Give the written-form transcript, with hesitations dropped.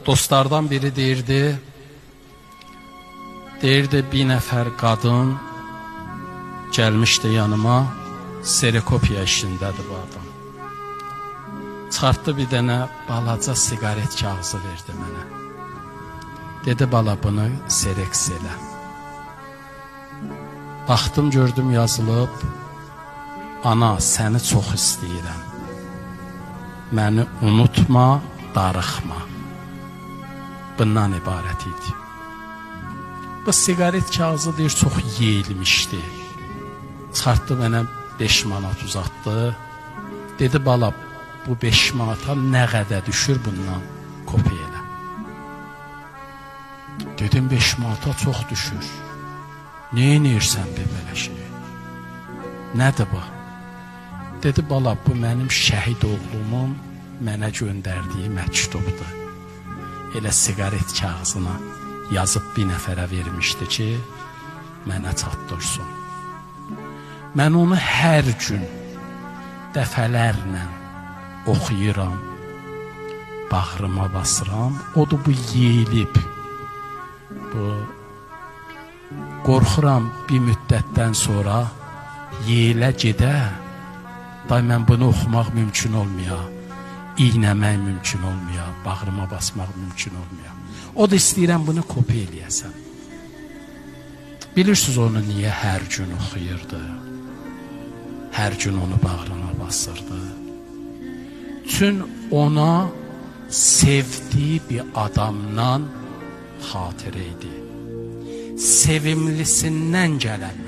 dostlardan biri deyirdi, bir nəfər qadın gəlmişdi yanıma, serokopiya işindədir bu adam. Çıxartdı bir dənə balaca sigaret kağızı verdi mənə. Dedi, bala, bunu sereks elə. Baxdım, gördüm yazılıb, ana, səni çox istəyirəm. Məni unutma, darıxma. Bundan ibarət idi. Bu sigaret kağızı deyir, çox yeyilmişdi. Çıxartdı mənə 5 manat uzatdı. Dedi, bala, bu 5 manata nə qədər düşür bundan kopiya elə. Dedim, 5 manata çox düşür. Neynirsən be belə şey? Nədir bu? Dedi, bala, bu mənim şəhid oğlumun mənə göndərdiyi məktubdur. Elə sigaret kağızına yazıb bir nəfərə vermişdi ki, mənə çatdırsın. Mən onu hər gün dəfələrlə oxuyuram, bağrıma basıram. O da bu yeyilib. Qorxuram bir müddətdən sonra yeyilə gedə, day mən bunu oxumaq mümkün olmuyor, iynəmək mümkün olmuyor, bağrıma basmaq mümkün olmuyor. O da istəyirəm bunu kopiya eləyəsən. Bilirsiniz onu niyə hər gün oxuyurdu? Hər gün onu bağrına basırdı. Çün ona sevdiği bir adamdan xatirə idi. Sevimlisindən gələn